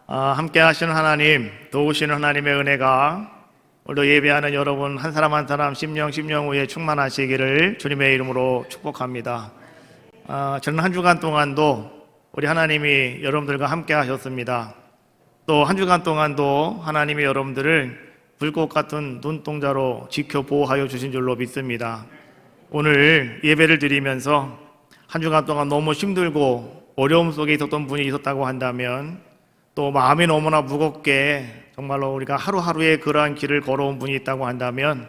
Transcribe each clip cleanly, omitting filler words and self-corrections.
함께 하시는 하나님, 도우시는 하나님의 은혜가 오늘도 예배하는 여러분 한 사람 한 사람 심령 후에 충만하시기를 주님의 이름으로 축복합니다. 저는 한 주간 동안도 우리 하나님이 여러분들과 함께 하셨습니다. 또 한 주간 동안도 하나님이 여러분들을 불꽃 같은 눈동자로 지켜 보호하여 주신 줄로 믿습니다. 오늘 예배를 드리면서 한 주간 동안 너무 힘들고 어려움 속에 있었던 분이 있었다고 한다면, 또 마음이 너무나 무겁게 정말로 우리가 하루하루의 그러한 길을 걸어온 분이 있다고 한다면,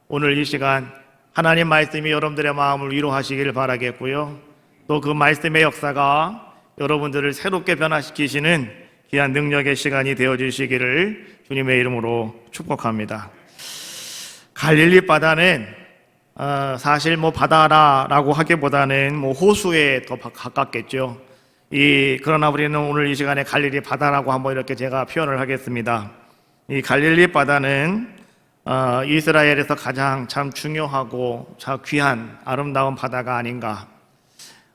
오늘 이 시간 하나님 말씀이 여러분들의 마음을 위로하시기를 바라겠고요, 또 그 말씀의 역사가 여러분들을 새롭게 변화시키시는 귀한 능력의 시간이 되어주시기를 주님의 이름으로 축복합니다. 갈릴리 바다는 사실 바다라고 하기보다는 호수에 더 가깝겠죠. 그러나 우리는 오늘 이 시간에 갈릴리 바다라고 한번 이렇게 제가 표현을 하겠습니다. 이 갈릴리 바다는 이스라엘에서 가장 참 중요하고 참 귀한 아름다운 바다가 아닌가.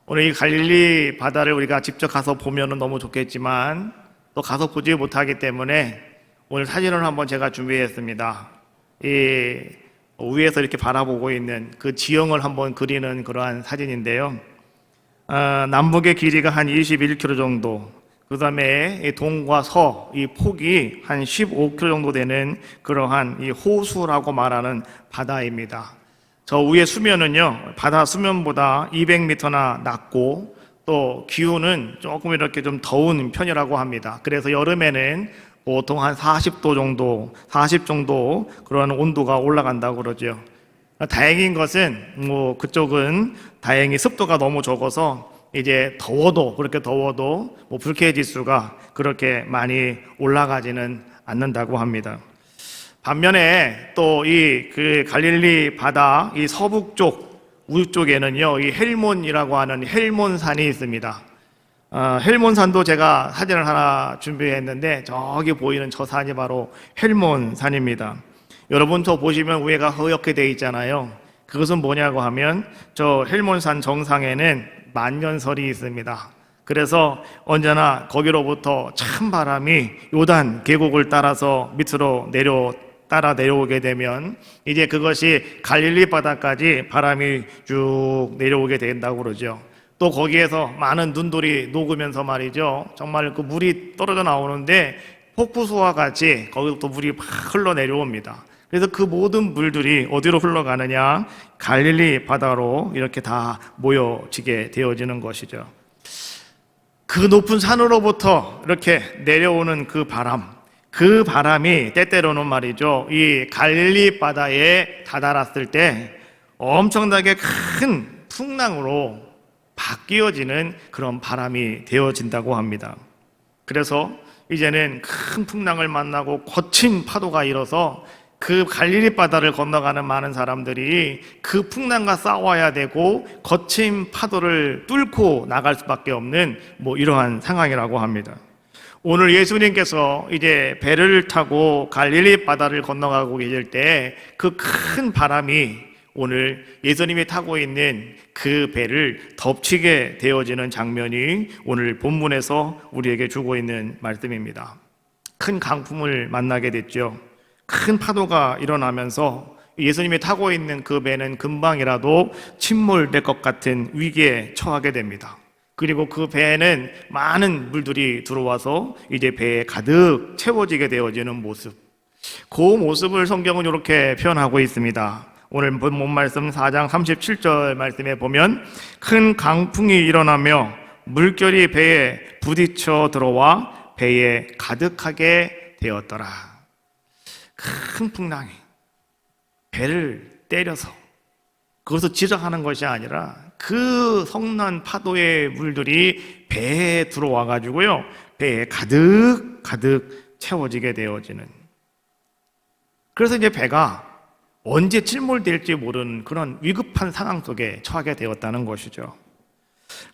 오늘 이 갈릴리 바다를 우리가 직접 가서 보면 너무 좋겠지만 또 가서 보지 못하기 때문에 오늘 사진을 한번 제가 준비했습니다. 위에서 이렇게 바라보고 있는 그 지형을 한번 그리는 그러한 사진인데요. 남북의 길이가 한 21km 정도, 그 다음에 동과 서 이 폭이 한 15km 정도 되는 그러한 이 호수라고 말하는 바다입니다. 저 위에 수면은요, 바다 수면보다 200m나 낮고, 또 기온은 조금 이렇게 좀 더운 편이라고 합니다. 그래서 여름에는 보통 한 40도 정도, 40 정도 그런 온도가 올라간다고 그러죠. 다행인 것은 그쪽은 다행히 습도가 너무 적어서 이제 그렇게 더워도 불쾌 지수가 그렇게 많이 올라가지는 않는다고 합니다. 반면에 또 그 갈릴리 바다 이 서북쪽 우쪽에는요, 이 헬몬이라고 하는 헬몬산이 있습니다. 헬몬산도 제가 사진을 하나 준비했는데, 저기 보이는 저 산이 바로 헬몬산입니다. 여러분 저 보시면 위에가 허옇게 되어 있잖아요. 그것은 뭐냐고 하면 저 헬몬산 정상에는 만년설이 있습니다. 그래서 언제나 거기로부터 찬 바람이 요단 계곡을 따라서 밑으로 따라 내려오게 되면 이제 그것이 갈릴리 바다까지 바람이 쭉 내려오게 된다고 그러죠. 또 거기에서 많은 눈들이 녹으면서 말이죠, 정말 그 물이 떨어져 나오는데 폭포수와 같이 거기서부터 물이 막 흘러내려옵니다. 그래서 그 모든 물들이 어디로 흘러가느냐, 갈릴리 바다로 이렇게 다 모여지게 되어지는 것이죠. 그 높은 산으로부터 이렇게 내려오는 그 바람이 때때로는 말이죠, 이 갈릴리 바다에 다다랐을 때 엄청나게 큰 풍랑으로 바뀌어지는 그런 바람이 되어진다고 합니다. 그래서 이제는 큰 풍랑을 만나고 거친 파도가 일어서 그 갈릴리 바다를 건너가는 많은 사람들이 그 풍랑과 싸워야 되고 거친 파도를 뚫고 나갈 수밖에 없는 이러한 상황이라고 합니다. 오늘 예수님께서 이제 배를 타고 갈릴리 바다를 건너가고 계실 때 그 큰 바람이 오늘 예수님이 타고 있는 그 배를 덮치게 되어지는 장면이 오늘 본문에서 우리에게 주고 있는 말씀입니다. 큰 강풍을 만나게 됐죠. 큰 파도가 일어나면서 예수님이 타고 있는 그 배는 금방이라도 침몰될 것 같은 위기에 처하게 됩니다. 그리고 그 배에는 많은 물들이 들어와서 이제 배에 가득 채워지게 되어지는 모습, 그 모습을 성경은 이렇게 표현하고 있습니다. 오늘 본 말씀 4장 37절 말씀에 보면 큰 강풍이 일어나며 물결이 배에 부딪혀 들어와 배에 가득하게 되었더라. 큰 풍랑이 배를 때려서 그것을 지적하는 것이 아니라 그 성난 파도의 물들이 배에 들어와 가지고요, 배에 가득 채워지게 되어지는, 그래서 이제 배가 언제 침몰될지 모르는 그런 위급한 상황 속에 처하게 되었다는 것이죠.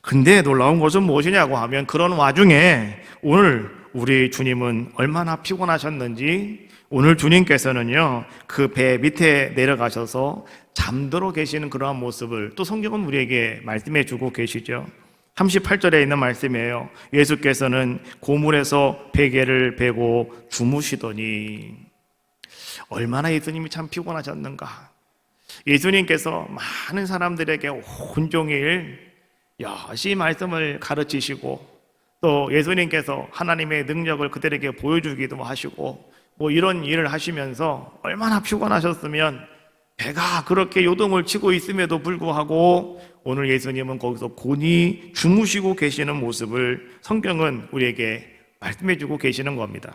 근데 놀라운 것은 무엇이냐고 하면, 그런 와중에 오늘 우리 주님은 얼마나 피곤하셨는지 오늘 주님께서는요, 그 배 밑에 내려가셔서 잠들어 계시는 그러한 모습을 또 성경은 우리에게 말씀해 주고 계시죠. 38절에 있는 말씀이에요. 예수께서는 고물에서 베개를 베고 주무시더니, 얼마나 예수님이 참 피곤하셨는가. 예수님께서 많은 사람들에게 온종일 여시 말씀을 가르치시고, 또 예수님께서 하나님의 능력을 그들에게 보여주기도 하시고, 뭐 이런 일을 하시면서 얼마나 피곤하셨으면 배가 그렇게 요동을 치고 있음에도 불구하고 오늘 예수님은 거기서 곤히 주무시고 계시는 모습을 성경은 우리에게 말씀해 주고 계시는 겁니다.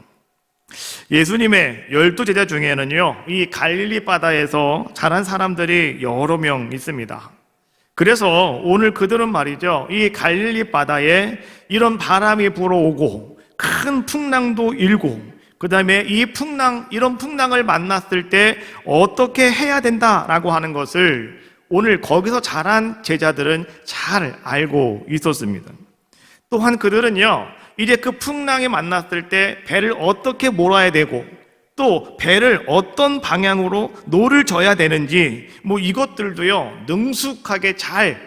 예수님의 12제자 중에는요, 이 갈릴리 바다에서 자란 사람들이 여러 명 있습니다. 그래서 오늘 그들은 말이죠, 이 갈릴리 바다에 이런 바람이 불어오고 큰 풍랑도 일고, 그 다음에 이런 풍랑을 만났을 때 어떻게 해야 된다라고 하는 것을 오늘 거기서 자란 제자들은 잘 알고 있었습니다. 또한 그들은요, 이제 그 풍랑이 만났을 때 배를 어떻게 몰아야 되고, 또 배를 어떤 방향으로 노를 져야 되는지, 뭐 이것들도요, 능숙하게 잘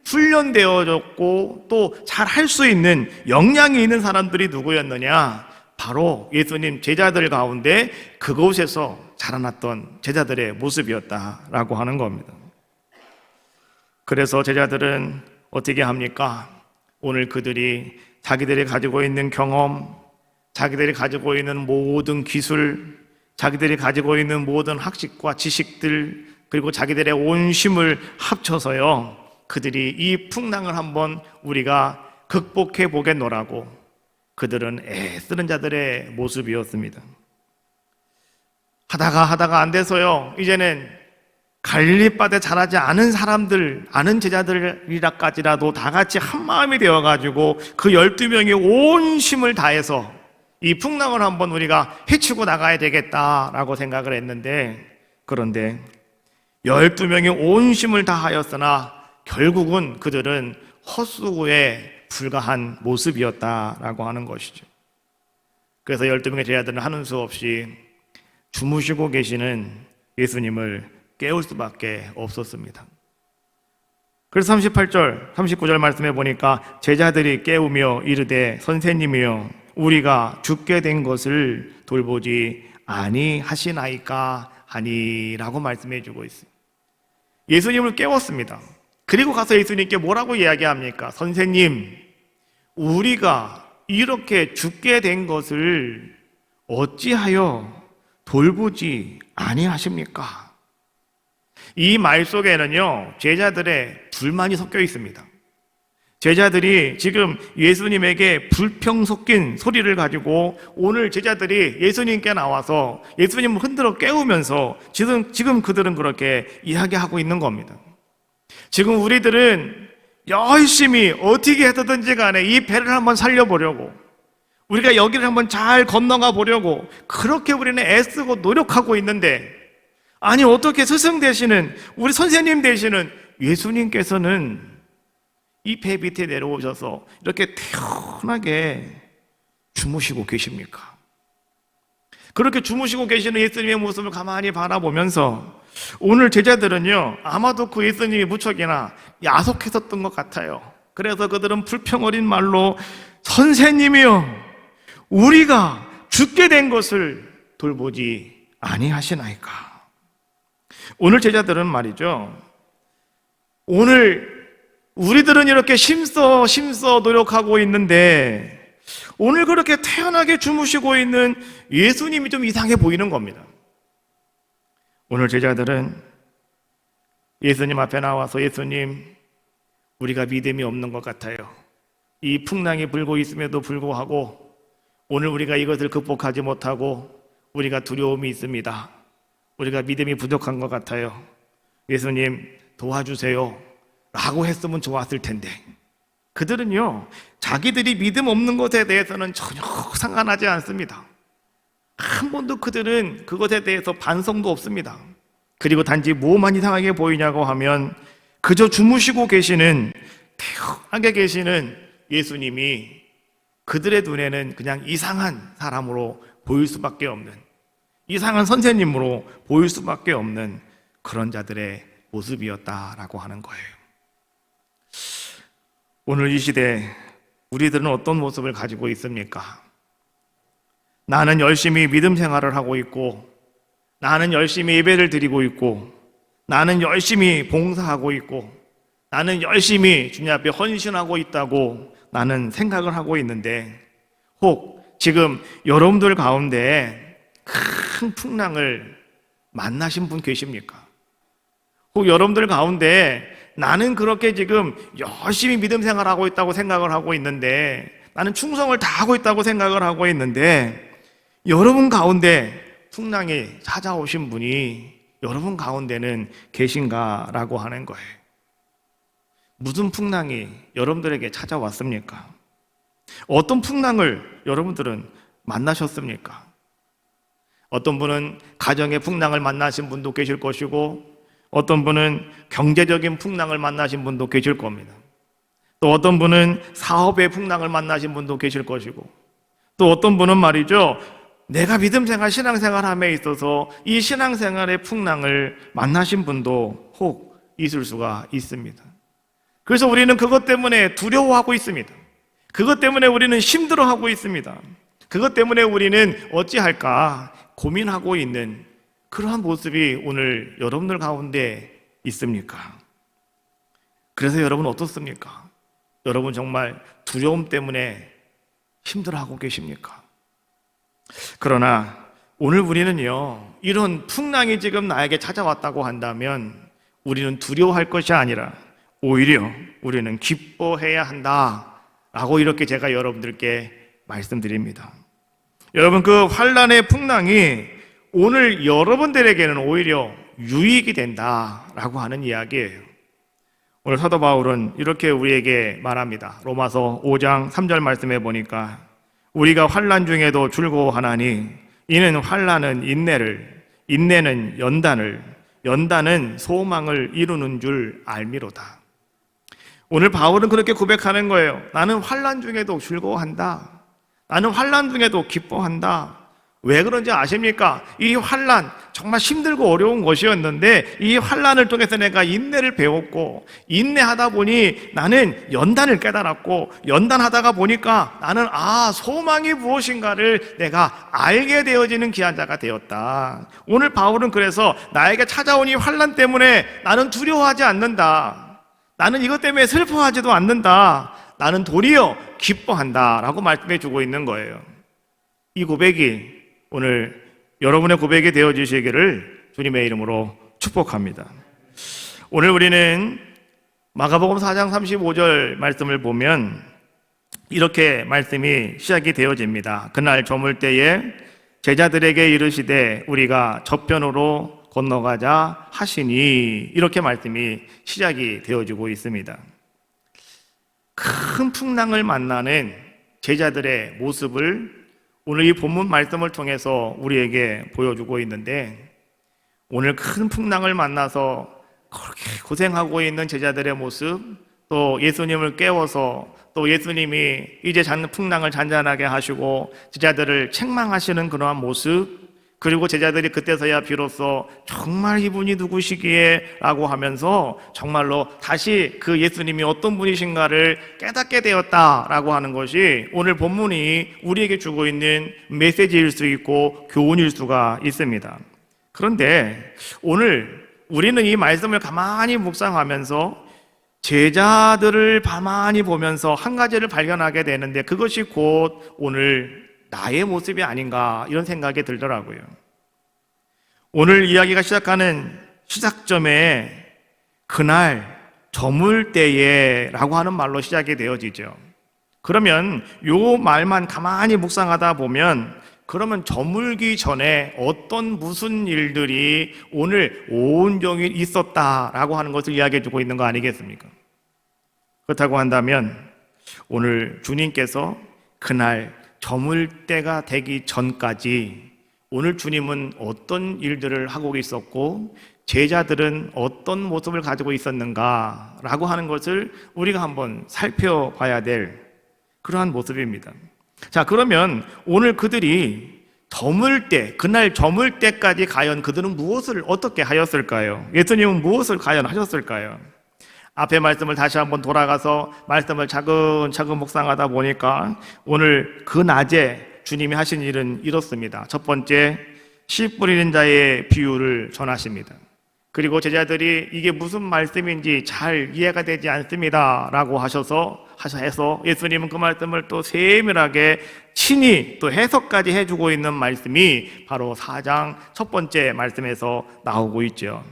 훈련되어졌고 또 잘 할 수 있는 역량이 있는 사람들이 누구였느냐? 바로 예수님 제자들 가운데 그곳에서 자라났던 제자들의 모습이었다라고 하는 겁니다. 그래서 제자들은 어떻게 합니까? 오늘 그들이 자기들이 가지고 있는 경험, 자기들이 가지고 있는 모든 기술, 자기들이 가지고 있는 모든 학식과 지식들, 그리고 자기들의 온 힘을 합쳐서요, 그들이 이 풍랑을 한번 우리가 극복해 보겠노라고 그들은 애쓰는 자들의 모습이었습니다. 하다가 안 돼서요, 이제는 갈릴리 바다에 자라지 않은 사람들, 아는 제자들이라까지라도 다 같이 한 마음이 되어가지고 그 12명이 온 힘을 다해서 이 풍랑을 한번 우리가 헤치고 나가야 되겠다라고 생각을 했는데, 그런데 12명이 온 힘을 다하였으나 결국은 그들은 헛수고에 불과한 모습이었다라고 하는 것이죠. 그래서 12명의 제자들은 하는 수 없이 주무시고 계시는 예수님을 깨울 수밖에 없었습니다. 그래서 38절, 39절 말씀해 보니까 제자들이 깨우며 이르되 선생님이여 우리가 죽게 된 것을 돌보지 아니하시나이까 하니라고 말씀해 주고 있습니다. 예수님을 깨웠습니다. 그리고 가서 예수님께 뭐라고 이야기합니까? 선생님, 우리가 이렇게 죽게 된 것을 어찌하여 돌보지 아니하십니까? 이 말 속에는요, 제자들의 불만이 섞여 있습니다. 제자들이 지금 예수님에게 불평 섞인 소리를 가지고 오늘 제자들이 예수님께 나와서 예수님을 흔들어 깨우면서 지금 그들은 그렇게 이야기하고 있는 겁니다. 지금 우리들은 열심히 어떻게 해서든지 간에 이 배를 한번 살려보려고, 우리가 여기를 한번 잘 건너가 보려고 그렇게 우리는 애쓰고 노력하고 있는데, 아니 어떻게 스승 되시는 우리 선생님 되시는 예수님께서는 이 배 밑에 내려오셔서 이렇게 태연하게 주무시고 계십니까? 그렇게 주무시고 계시는 예수님의 모습을 가만히 바라보면서 오늘 제자들은요, 아마도 그 예수님이 무척이나 야속했었던 것 같아요. 그래서 그들은 불평 어린 말로 선생님이여 우리가 죽게 된 것을 돌보지 아니하시나이까. 오늘 제자들은 말이죠, 오늘 우리들은 이렇게 힘써 노력하고 있는데 오늘 그렇게 태연하게 주무시고 있는 예수님이 좀 이상해 보이는 겁니다. 오늘 제자들은 예수님 앞에 나와서 예수님, 우리가 믿음이 없는 것 같아요. 이 풍랑이 불고 있음에도 불구하고 오늘 우리가 이것을 극복하지 못하고 우리가 두려움이 있습니다. 우리가 믿음이 부족한 것 같아요. 예수님 도와주세요 라고 했으면 좋았을 텐데, 그들은요 자기들이 믿음 없는 것에 대해서는 전혀 상관하지 않습니다. 한 번도 그들은 그것에 대해서 반성도 없습니다. 그리고 단지 뭐만 이상하게 보이냐고 하면 그저 주무시고 계시는, 태연하게 계시는 예수님이 그들의 눈에는 그냥 이상한 사람으로 보일 수밖에 없는, 이상한 선생님으로 보일 수밖에 없는 그런 자들의 모습이었다라고 하는 거예요. 오늘 이 시대 우리들은 어떤 모습을 가지고 있습니까? 나는 열심히 믿음 생활을 하고 있고, 나는 열심히 예배를 드리고 있고, 나는 열심히 봉사하고 있고, 나는 열심히 주님 앞에 헌신하고 있다고 나는 생각을 하고 있는데, 혹 지금 여러분들 가운데 큰 풍랑을 만나신 분 계십니까? 혹 여러분들 가운데 나는 그렇게 지금 열심히 믿음 생활하고 있다고 생각을 하고 있는데, 나는 충성을 다하고 있다고 생각을 하고 있는데, 여러분 가운데 풍랑이 찾아오신 분이 여러분 가운데는 계신가라고 하는 거예요. 무슨 풍랑이 여러분들에게 찾아왔습니까? 어떤 풍랑을 여러분들은 만나셨습니까? 어떤 분은 가정의 풍랑을 만나신 분도 계실 것이고, 어떤 분은 경제적인 풍랑을 만나신 분도 계실 겁니다. 또 어떤 분은 사업의 풍랑을 만나신 분도 계실 것이고, 또 어떤 분은 말이죠, 내가 믿음생활, 신앙생활함에 있어서 이 신앙생활의 풍랑을 만나신 분도 혹 있을 수가 있습니다. 그래서 우리는 그것 때문에 두려워하고 있습니다. 그것 때문에 우리는 힘들어하고 있습니다. 그것 때문에 우리는 어찌할까 고민하고 있는 그러한 모습이 오늘 여러분들 가운데 있습니까? 그래서 여러분 어떻습니까? 여러분 정말 두려움 때문에 힘들어하고 계십니까? 그러나 오늘 우리는요, 이런 풍랑이 지금 나에게 찾아왔다고 한다면 우리는 두려워할 것이 아니라 오히려 우리는 기뻐해야 한다라고 이렇게 제가 여러분들께 말씀드립니다. 여러분, 그 환란의 풍랑이 오늘 여러분들에게는 오히려 유익이 된다라고 하는 이야기예요. 오늘 사도 바울은 이렇게 우리에게 말합니다. 로마서 5장 3절 말씀해 보니까 우리가 환난 중에도 즐거워하나니 이는 환난은 인내를, 인내는 연단을, 연단은 소망을 이루는 줄 알미로다. 오늘 바울은 그렇게 고백하는 거예요. 나는 환난 중에도 즐거워한다. 나는 환난 중에도 기뻐한다. 왜 그런지 아십니까? 이 환난 정말 힘들고 어려운 것이었는데 이 환난을 통해서 내가 인내를 배웠고, 인내하다 보니 나는 연단을 깨달았고, 연단하다가 보니까 나는 소망이 무엇인가를 내가 알게 되어지는 귀한 자가 되었다. 오늘 바울은 그래서 나에게 찾아온 이 환난 때문에 나는 두려워하지 않는다. 나는 이것 때문에 슬퍼하지도 않는다. 나는 도리어 기뻐한다 라고 말씀해 주고 있는 거예요. 이 고백이 오늘 여러분의 고백이 되어주시기를 주님의 이름으로 축복합니다. 오늘 우리는 마가복음 4장 35절 말씀을 보면 이렇게 말씀이 시작이 되어집니다. 그날 저물 때에 제자들에게 이르시되 우리가 저편으로 건너가자 하시니, 이렇게 말씀이 시작이 되어지고 있습니다. 큰 풍랑을 만나는 제자들의 모습을 오늘 이 본문 말씀을 통해서 우리에게 보여주고 있는데, 오늘 큰 풍랑을 만나서 그렇게 고생하고 있는 제자들의 모습, 또 예수님을 깨워서 또 예수님이 이제 풍랑을 잔잔하게 하시고 제자들을 책망하시는 그러한 모습, 그리고 제자들이 그때서야 비로소 정말 이분이 누구시기에 라고 하면서 정말로 다시 그 예수님이 어떤 분이신가를 깨닫게 되었다라고 하는 것이 오늘 본문이 우리에게 주고 있는 메시지일 수 있고 교훈일 수가 있습니다. 그런데 오늘 우리는 이 말씀을 가만히 묵상하면서 제자들을 가만히 보면서 한 가지를 발견하게 되는데, 그것이 곧 오늘 나의 모습이 아닌가 이런 생각이 들더라고요. 오늘 이야기가 시작하는 시작점에 그날 저물 때에 라고 하는 말로 시작이 되어지죠. 그러면 요 말만 가만히 묵상하다 보면, 그러면 저물기 전에 무슨 일들이 오늘 온종일 있었다라고 하는 것을 이야기해 주고 있는 거 아니겠습니까? 그렇다고 한다면 오늘 주님께서 그날 저물 때가 되기 전까지 오늘 주님은 어떤 일들을 하고 있었고 제자들은 어떤 모습을 가지고 있었는가라고 하는 것을 우리가 한번 살펴봐야 될 그러한 모습입니다. 자, 그러면 오늘 그들이 그날 저물 때까지 과연 그들은 무엇을 어떻게 하였을까요? 예수님은 무엇을 과연 하셨을까요? 앞에 말씀을 다시 한번 돌아가서 말씀을 차근차근 묵상하다 보니까 오늘 그 낮에 주님이 하신 일은 이렇습니다. 첫 번째, 씨 뿌리는 자의 비유를 전하십니다. 그리고 제자들이 이게 무슨 말씀인지 잘 이해가 되지 않습니다 라고 해서 예수님은 그 말씀을 또 세밀하게 친히 또 해석까지 해주고 있는 말씀이 바로 4장 첫 번째 말씀에서 나오고 있죠.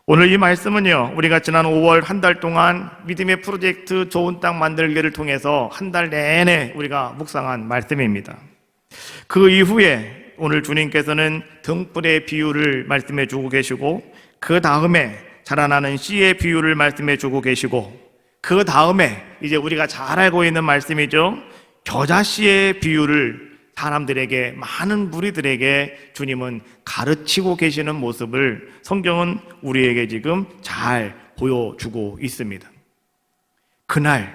오늘 이 말씀은요, 우리가 지난 5월 한 달 동안 믿음의 프로젝트 좋은 땅 만들기를 통해서 한 달 내내 우리가 묵상한 말씀입니다. 그 이후에 오늘 주님께서는 등불의 비유를 말씀해 주고 계시고, 그 다음에 자라나는 씨의 비유를 말씀해 주고 계시고, 그 다음에 이제 우리가 잘 알고 있는 말씀이죠. 겨자씨의 비유를 사람들에게, 많은 무리들에게 주님은 가르치고 계시는 모습을 성경은 우리에게 지금 잘 보여주고 있습니다. 그날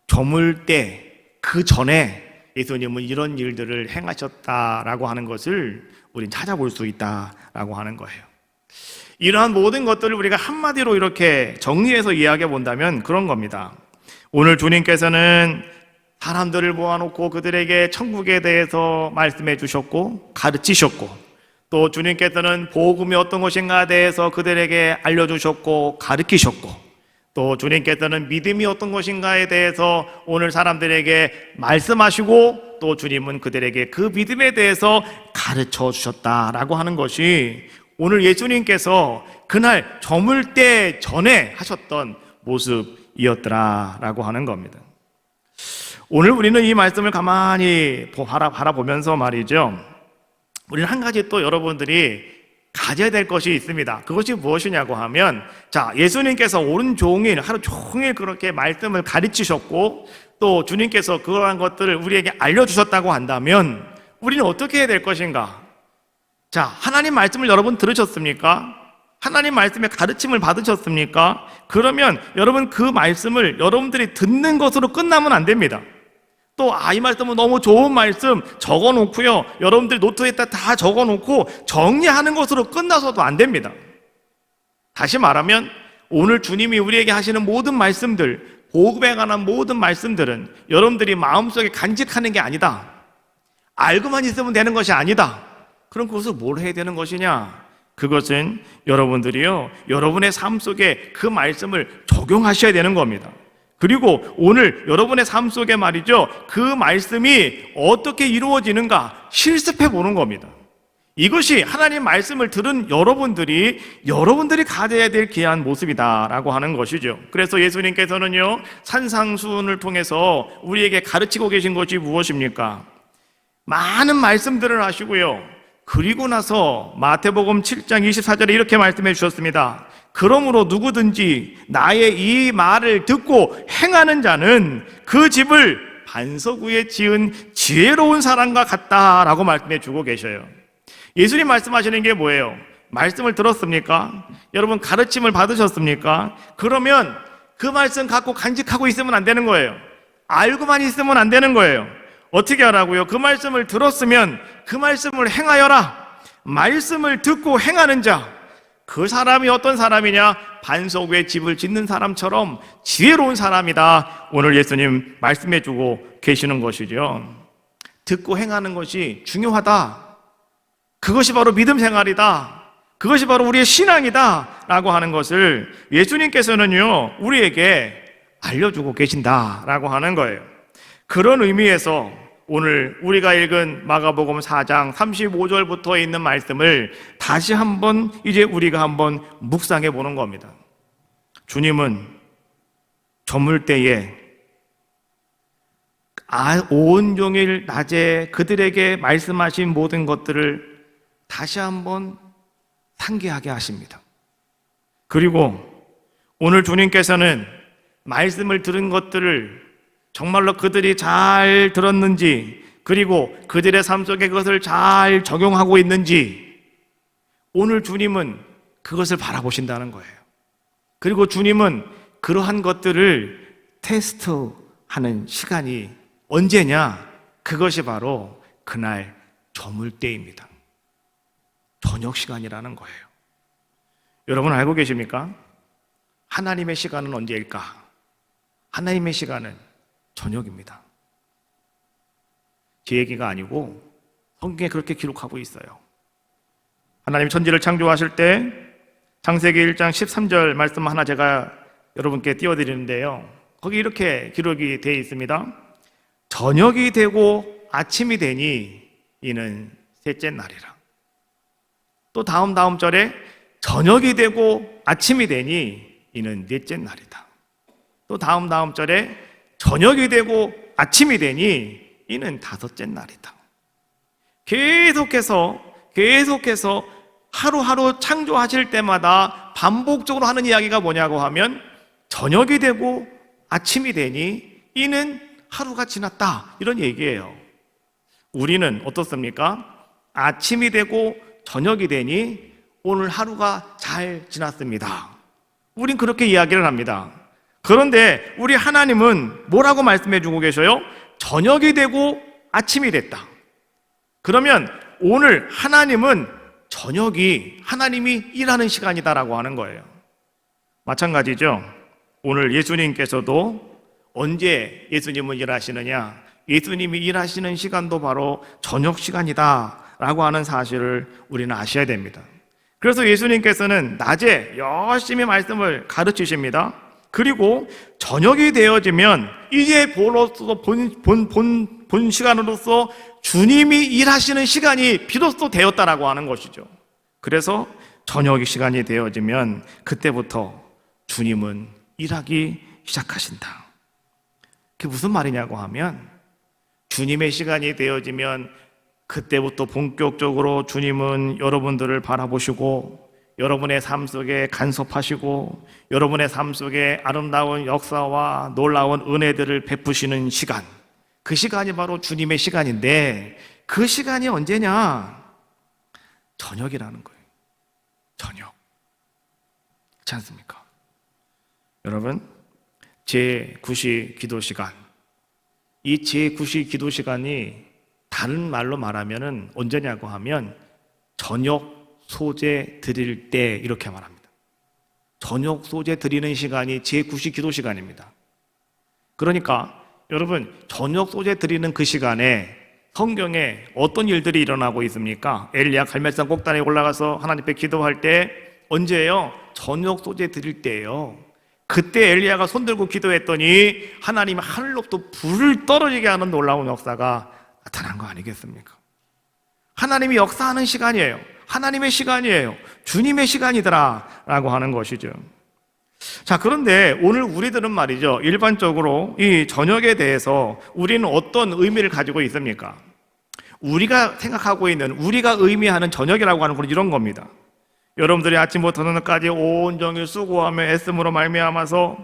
저물 때 그 전에 예수님은 이런 일들을 행하셨다라고 하는 것을 우린 찾아볼 수 있다라고 하는 거예요. 이러한 모든 것들을 우리가 한마디로 이렇게 정리해서 이야기해 본다면 그런 겁니다. 오늘 주님께서는 사람들을 모아놓고 그들에게 천국에 대해서 말씀해 주셨고 가르치셨고, 또 주님께서는 복음이 어떤 것인가에 대해서 그들에게 알려주셨고 가르치셨고, 또 주님께서는 믿음이 어떤 것인가에 대해서 오늘 사람들에게 말씀하시고, 또 주님은 그들에게 그 믿음에 대해서 가르쳐 주셨다라고 하는 것이 오늘 예수님께서 그날 저물 때 전에 하셨던 모습이었더라라고 하는 겁니다. 오늘 우리는 이 말씀을 가만히 바라보면서 말이죠, 우리는 한 가지 또 여러분들이 가져야 될 것이 있습니다. 그것이 무엇이냐고 하면, 자, 예수님께서 온종일 하루 종일 그렇게 말씀을 가르치셨고, 또 주님께서 그러한 것들을 우리에게 알려주셨다고 한다면 우리는 어떻게 해야 될 것인가? 자, 하나님 말씀을 여러분 들으셨습니까? 하나님 말씀의 가르침을 받으셨습니까? 그러면 여러분 그 말씀을 여러분들이 듣는 것으로 끝나면 안 됩니다. 또 이 말씀은 너무 좋은 말씀 적어놓고요, 여러분들이 노트에다 다 적어놓고 정리하는 것으로 끝나서도 안 됩니다. 다시 말하면 오늘 주님이 우리에게 하시는 모든 말씀들, 복음에 관한 모든 말씀들은 여러분들이 마음속에 간직하는 게 아니다, 알고만 있으면 되는 것이 아니다. 그럼 그것을 뭘 해야 되는 것이냐? 그것은 여러분들이요, 여러분의 삶 속에 그 말씀을 적용하셔야 되는 겁니다. 그리고 오늘 여러분의 삶 속에 말이죠, 그 말씀이 어떻게 이루어지는가 실습해 보는 겁니다. 이것이 하나님 말씀을 들은 여러분들이 가져야 될 귀한 모습이다라고 하는 것이죠. 그래서 예수님께서는요, 산상수훈을 통해서 우리에게 가르치고 계신 것이 무엇입니까? 많은 말씀들을 하시고요, 그리고 나서 마태복음 7장 24절에 이렇게 말씀해 주셨습니다. 그러므로 누구든지 나의 이 말을 듣고 행하는 자는 그 집을 반석 위에 지은 지혜로운 사람과 같다라고 말씀해 주고 계셔요. 예수님 말씀하시는 게 뭐예요? 말씀을 들었습니까? 여러분 가르침을 받으셨습니까? 그러면 그 말씀 갖고 간직하고 있으면 안 되는 거예요. 알고만 있으면 안 되는 거예요. 어떻게 하라고요? 그 말씀을 들었으면 그 말씀을 행하여라. 말씀을 듣고 행하는 자, 그 사람이 어떤 사람이냐? 반석 위에 집을 짓는 사람처럼 지혜로운 사람이다. 오늘 예수님 말씀해 주고 계시는 것이죠. 듣고 행하는 것이 중요하다. 그것이 바로 믿음 생활이다. 그것이 바로 우리의 신앙이다 라고 하는 것을 예수님께서는요, 우리에게 알려주고 계신다라고 하는 거예요. 그런 의미에서 오늘 우리가 읽은 마가복음 4장 35절부터 있는 말씀을 다시 한번 이제 우리가 한번 묵상해 보는 겁니다. 주님은 저물 때에 온종일 낮에 그들에게 말씀하신 모든 것들을 다시 한번 상기하게 하십니다. 그리고 오늘 주님께서는 말씀을 들은 것들을 정말로 그들이 잘 들었는지, 그리고 그들의 삶 속에 그것을 잘 적용하고 있는지 오늘 주님은 그것을 바라보신다는 거예요. 그리고 주님은 그러한 것들을 테스트하는 시간이 언제냐? 그것이 바로 그날 저물 때입니다. 저녁 시간이라는 거예요. 여러분 알고 계십니까? 하나님의 시간은 언제일까? 하나님의 시간은 저녁입니다. 제 얘기가 아니고 성경에 그렇게 기록하고 있어요. 하나님 천지를 창조하실 때 창세기 1장 13절 말씀 하나 제가 여러분께 띄워드리는데요. 거기 이렇게 기록이 되어 있습니다. 저녁이 되고 아침이 되니 이는 셋째 날이라. 또 다음 절에 저녁이 되고 아침이 되니 이는 넷째 날이다. 또 다음 절에 저녁이 되고 아침이 되니 이는 다섯째 날이다. 계속해서 하루하루 창조하실 때마다 반복적으로 하는 이야기가 뭐냐고 하면 저녁이 되고 아침이 되니 이는 하루가 지났다, 이런 얘기예요. 우리는 어떻습니까? 아침이 되고 저녁이 되니 오늘 하루가 잘 지났습니다. 우린 그렇게 이야기를 합니다. 그런데 우리 하나님은 뭐라고 말씀해 주고 계셔요? 저녁이 되고 아침이 됐다. 그러면 오늘 하나님은 저녁이 하나님이 일하는 시간이다라고 하는 거예요. 마찬가지죠. 오늘 예수님께서도 언제 예수님은 일하시느냐? 예수님이 일하시는 시간도 바로 저녁 시간이다라고 하는 사실을 우리는 아셔야 됩니다. 그래서 예수님께서는 낮에 열심히 말씀을 가르치십니다. 그리고 저녁이 되어지면 이제 본 시간으로서 주님이 일하시는 시간이 비로소 되었다라고 하는 것이죠. 그래서 저녁 시간이 되어지면 그때부터 주님은 일하기 시작하신다. 그게 무슨 말이냐고 하면 주님의 시간이 되어지면 그때부터 본격적으로 주님은 여러분들을 바라보시고 여러분의 삶 속에 간섭하시고 여러분의 삶 속에 아름다운 역사와 놀라운 은혜들을 베푸시는 시간, 그 시간이 바로 주님의 시간인데 그 시간이 언제냐? 저녁이라는 거예요. 저녁. 그렇지 않습니까? 여러분, 제9시 기도 시간, 이 제9시 기도 시간이 다른 말로 말하면 언제냐고 하면 저녁 소재 드릴 때, 이렇게 말합니다. 저녁 소재 드리는 시간이 제9시 기도 시간입니다. 그러니까 여러분, 저녁 소재 드리는 그 시간에 성경에 어떤 일들이 일어나고 있습니까? 엘리야 갈멜산 꼭단에 올라가서 하나님 앞에 기도할 때 언제예요? 저녁 소재 드릴 때예요. 그때 엘리야가 손들고 기도했더니 하나님이 하늘로부터 불을 떨어지게 하는 놀라운 역사가 나타난 거 아니겠습니까? 하나님이 역사하는 시간이에요. 하나님의 시간이에요. 주님의 시간이더라 라고 하는 것이죠. 자, 그런데 오늘 우리들은 말이죠, 일반적으로 이 저녁에 대해서 우리는 어떤 의미를 가지고 있습니까? 우리가 생각하고 있는, 우리가 의미하는 저녁이라고 하는 건 이런 겁니다. 여러분들이 아침부터 저녁까지 온종일 수고하며 애씀으로 말미암아서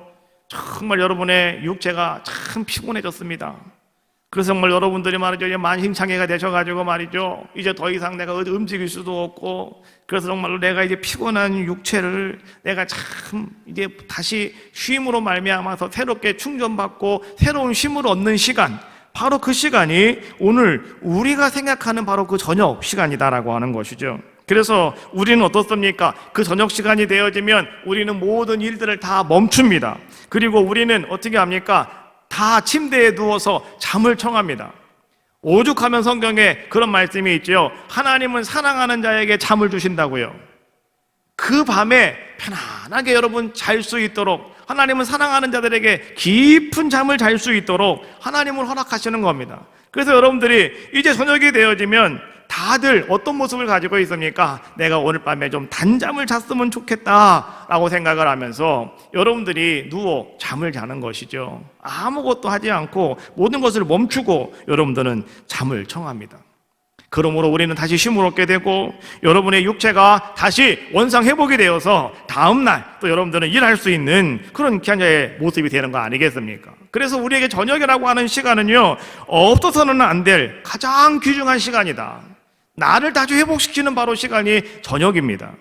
정말 여러분의 육체가 참 피곤해졌습니다. 그래서 정말 여러분들이 말이죠, 이제 만신창이가 되셔가지고 말이죠, 이제 더 이상 내가 움직일 수도 없고, 그래서 정말로 내가 이제 피곤한 육체를 내가 참 이제 다시 쉼으로 말미암아서 새롭게 충전받고 새로운 쉼을 얻는 시간, 바로 그 시간이 오늘 우리가 생각하는 바로 그 저녁 시간이다라고 하는 것이죠. 그래서 우리는 어떻습니까? 그 저녁 시간이 되어지면 우리는 모든 일들을 다 멈춥니다. 그리고 우리는 어떻게 합니까? 다 침대에 누워서 잠을 청합니다. 오죽하면 성경에 그런 말씀이 있죠. 하나님은 사랑하는 자에게 잠을 주신다고요. 그 밤에 편안하게 여러분 잘 수 있도록, 하나님은 사랑하는 자들에게 깊은 잠을 잘 수 있도록 하나님을 허락하시는 겁니다. 그래서 여러분들이 이제 저녁이 되어지면 다들 어떤 모습을 가지고 있습니까? 내가 오늘 밤에 좀 단잠을 잤으면 좋겠다라고 생각을 하면서 여러분들이 누워 잠을 자는 것이죠. 아무것도 하지 않고 모든 것을 멈추고 여러분들은 잠을 청합니다. 그러므로 우리는 다시 쉼을 얻게 되고 여러분의 육체가 다시 원상 회복이 되어서 다음날 또 여러분들은 일할 수 있는 그런 기한자의 모습이 되는 거 아니겠습니까? 그래서 우리에게 저녁이라고 하는 시간은요, 없어서는 안 될 가장 귀중한 시간이다. 나를 다시 회복시키는 바로 시간이 저녁입니다.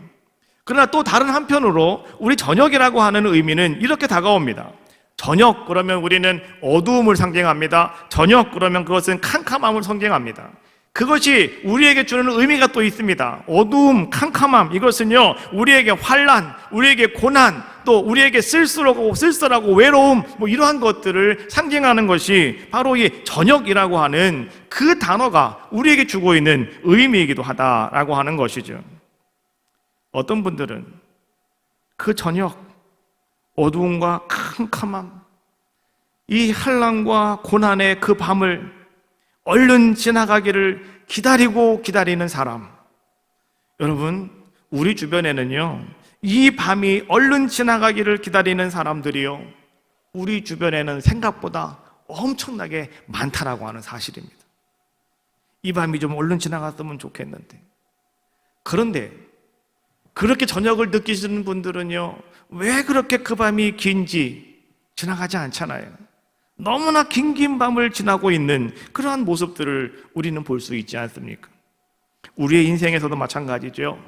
그러나 또 다른 한편으로 우리 저녁이라고 하는 의미는 이렇게 다가옵니다. 저녁 그러면 우리는 어두움을 상징합니다. 저녁 그러면 그것은 캄캄함을 상징합니다. 그것이 우리에게 주는 의미가 또 있습니다. 어두움, 캄캄함, 이것은요 우리에게 환난, 우리에게 고난, 또 우리에게 쓸쓸하고 외로움, 이러한 것들을 상징하는 것이 바로 이 저녁이라고 하는 그 단어가 우리에게 주고 있는 의미이기도 하다라고 하는 것이죠. 어떤 분들은 그 저녁, 어두움과 캄캄함, 이 환난과 고난의 그 밤을 얼른 지나가기를 기다리는 사람, 여러분, 우리 주변에는요 이 밤이 얼른 지나가기를 기다리는 사람들이요 우리 주변에는 생각보다 엄청나게 많다라고 하는 사실입니다. 이 밤이 좀 얼른 지나갔으면 좋겠는데, 그런데 그렇게 저녁을 느끼시는 분들은요 왜 그렇게 그 밤이 긴지 지나가지 않잖아요. 너무나 긴 밤을 지나고 있는 그러한 모습들을 우리는 볼 수 있지 않습니까? 우리의 인생에서도 마찬가지죠.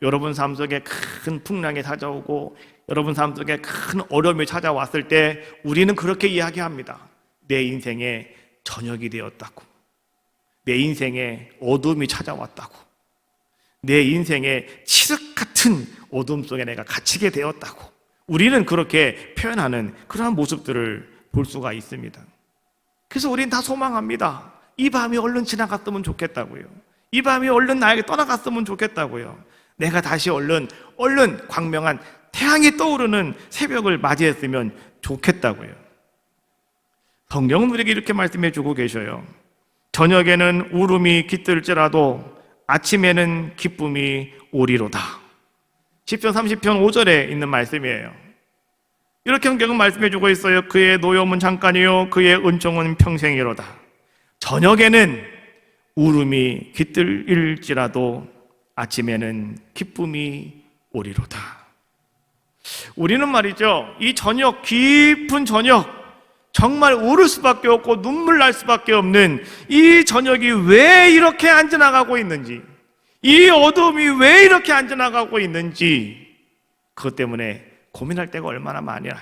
여러분 삶 속에 큰 풍랑이 찾아오고 여러분 삶 속에 큰 어려움이 찾아왔을 때 우리는 그렇게 이야기합니다. 내 인생에 저녁이 되었다고, 내 인생에 어둠이 찾아왔다고, 내 인생에 칠흑 같은 어둠 속에 내가 갇히게 되었다고, 우리는 그렇게 표현하는 그러한 모습들을 볼 수가 있습니다. 그래서 우리는 다 소망합니다. 이 밤이 얼른 지나갔으면 좋겠다고요. 이 밤이 얼른 나에게 떠나갔으면 좋겠다고요. 내가 다시 얼른 광명한 태양이 떠오르는 새벽을 맞이했으면 좋겠다고요. 성경은 우리에게 이렇게 말씀해 주고 계셔요. 저녁에는 울음이 깃들지라도 아침에는 기쁨이 오리로다. 시편 30편 5절에 있는 말씀이에요. 이렇게 성경은 말씀해 주고 있어요. 그의 노여움은 잠깐이요 그의 은총은 평생이로다. 저녁에는 울음이 깃들일지라도 아침에는 기쁨이 오리로다. 우리는 말이죠, 이 저녁, 깊은 저녁, 정말 울을 수밖에 없고 눈물 날 수밖에 없는 이 저녁이 왜 이렇게 안 지나가고 있는지, 이 어둠이 왜 이렇게 안 지나가고 있는지, 그것 때문에 고민할 때가 얼마나 많아요.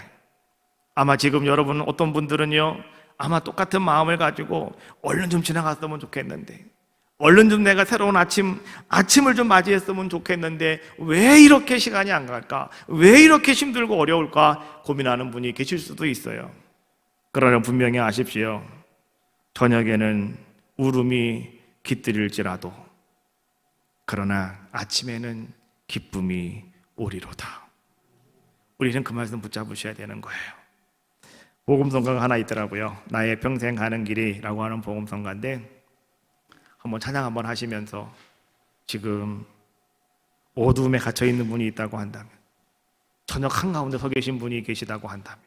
아마 지금 여러분 어떤 분들은요 아마 똑같은 마음을 가지고 얼른 좀 지나갔으면 좋겠는데, 얼른 좀 내가 새로운 아침을 좀 맞이했으면 좋겠는데 왜 이렇게 시간이 안 갈까, 왜 이렇게 힘들고 어려울까 고민하는 분이 계실 수도 있어요. 그러나 분명히 아십시오. 저녁에는 울음이 깃들일지라도 그러나 아침에는 기쁨이 오리로다. 우리는 그 말씀 붙잡으셔야 되는 거예요. 복음성가가 하나 있더라고요. 나의 평생 가는 길이라고 하는 복음성가인데, 한번 찬양 한번 하시면서 지금 어두움에 갇혀 있는 분이 있다고 한다면, 저녁 한가운데 서 계신 분이 계시다고 한다면,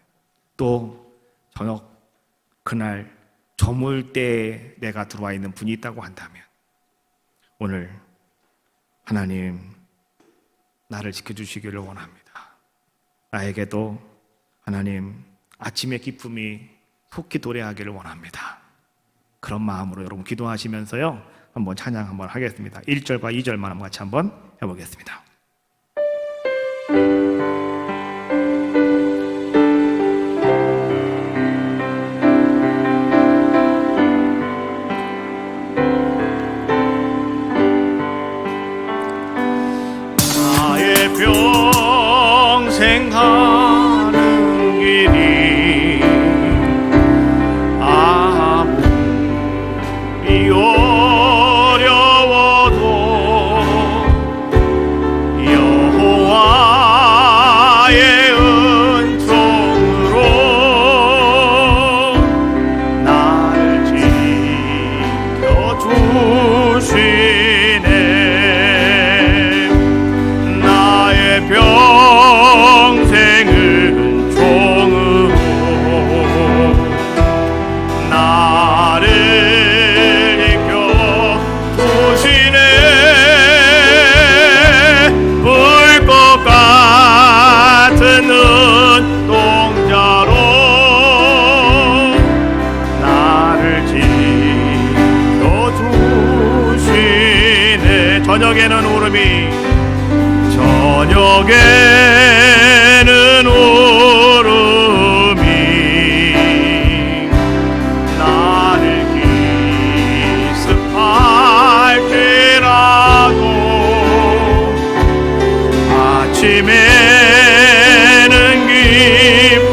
또 저녁 그날 저물 때 내가 들어와 있는 분이 있다고 한다면, 오늘 하나님 나를 지켜주시기를 원합니다. 나에게도 하나님 아침의 기쁨이 속히 도래하기를 원합니다. 그런 마음으로 여러분 기도하시면서요 한번 찬양 한번 하겠습니다. 1절과 2절만 같이 한번 해보겠습니다. 나의 평생 가는 길이 아무리 어려워도 여호와의 은총으로 나를 지켜주시네. 나의 평생은 종으로 나를 이겨주시네. 불꽃 같은 눈동자로 나를 지켜주시네. 저녁에는 울음이 나를 기습하네. 아침에는 기쁨이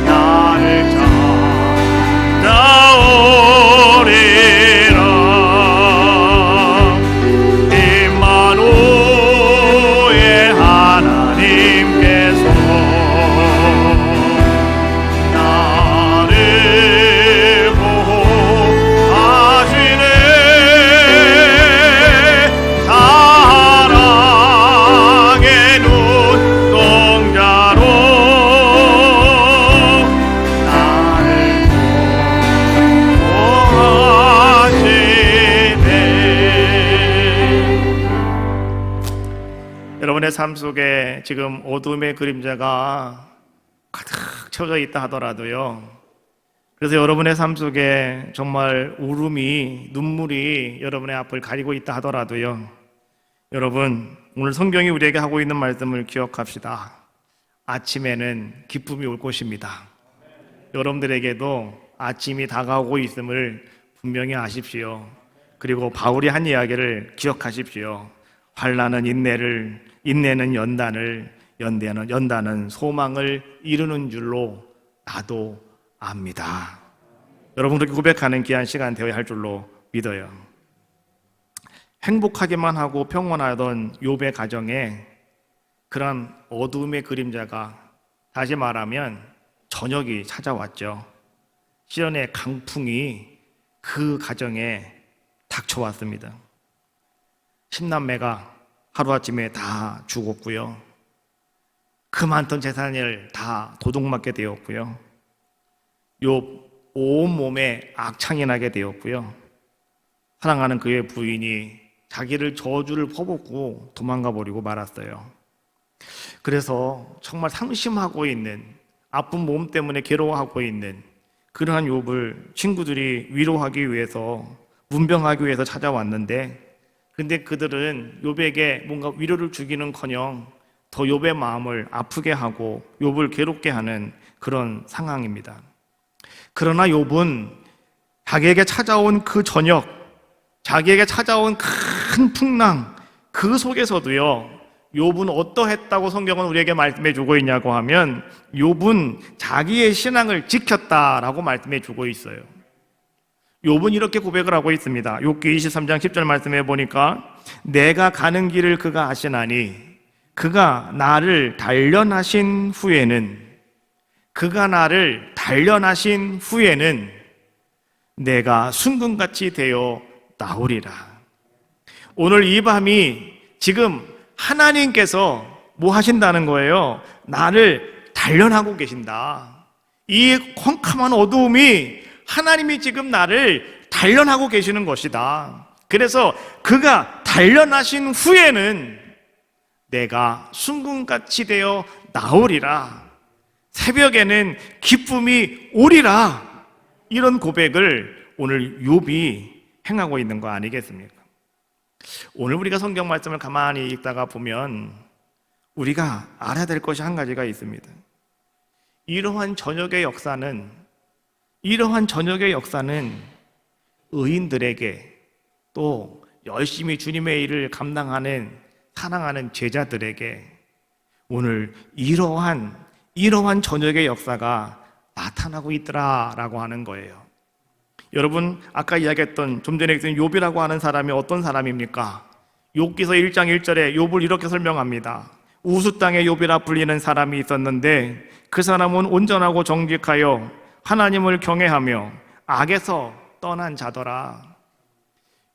나를 찾아오리라. 임마누엘 하나님께서 나를 보호하시네. 사랑의 눈동자로 나를 보호하시네. 여러분의 삶 속에 지금 어둠의 그림자가 가득 채워져 있다 하더라도요, 그래서 여러분의 삶 속에 정말 울음이, 눈물이 여러분의 앞을 가리고 있다 하더라도요, 여러분, 오늘 성경이 우리에게 하고 있는 말씀을 기억합시다. 아침에는 기쁨이 올 것입니다. 여러분들에게도 아침이 다가오고 있음을 분명히 아십시오. 그리고 바울이 한 이야기를 기억하십시오. 환난은 인내를, 인내는 연단을, 연단은 소망을 이루는 줄로 나도 압니다. 여러분, 그렇게 고백하는 귀한 시간 되어야 할 줄로 믿어요. 행복하기만 하고 평온하던 욥의 가정에 그런 어둠의 그림자가, 다시 말하면 저녁이 찾아왔죠. 시련의 강풍이 그 가정에 닥쳐왔습니다. 10남매가 하루아침에 다 죽었고요. 그 많던 재산을 다 도둑맞게 되었고요. 욥 온몸에 악창이 나게 되었고요. 사랑하는 그의 부인이 자기를 저주를 퍼붓고 도망가 버리고 말았어요. 그래서 정말 상심하고 있는, 아픈 몸 때문에 괴로워하고 있는 그러한 욥을 친구들이 위로하기 위해서, 문병하기 위해서 찾아왔는데, 근데 그들은 욥에게 뭔가 위로를 주기는커녕 더 욥의 마음을 아프게 하고 욥을 괴롭게 하는 그런 상황입니다. 그러나 욥은 자기에게 찾아온 그 저녁, 자기에게 찾아온 큰 풍랑, 그 속에서도요, 욥은 어떠했다고 성경은 우리에게 말씀해 주고 있냐고 하면, 욥은 자기의 신앙을 지켰다라고 말씀해 주고 있어요. 욥은 이렇게 고백을 하고 있습니다. 욥기 23장 10절 말씀해 보니까, 내가 가는 길을 그가 아시나니 그가 나를 단련하신 후에는 내가 순금같이 되어 나오리라. 오늘 이 밤이 지금 하나님께서 뭐 하신다는 거예요? 나를 단련하고 계신다. 이 컴컴한 어두움이 하나님이 지금 나를 단련하고 계시는 것이다. 그래서 그가 단련하신 후에는 내가 순금같이 되어 나오리라. 새벽에는 기쁨이 오리라. 이런 고백을 오늘 욥이 행하고 있는 거 아니겠습니까? 오늘 우리가 성경 말씀을 가만히 읽다가 보면 우리가 알아야 될 것이 한 가지가 있습니다. 이러한 저녁의 역사는 의인들에게, 또 열심히 주님의 일을 감당하는 사랑하는 제자들에게 오늘 이러한 저녁의 역사가 나타나고 있더라라고 하는 거예요. 여러분, 아까 이야기했던, 좀 전에 읽은 욥이라고 하는 사람이 어떤 사람입니까? 욥기서 1장 1절에 욥을 이렇게 설명합니다. 우수 땅의 욥이라 불리는 사람이 있었는데 그 사람은 온전하고 정직하여 하나님을 경외하며 악에서 떠난 자더라.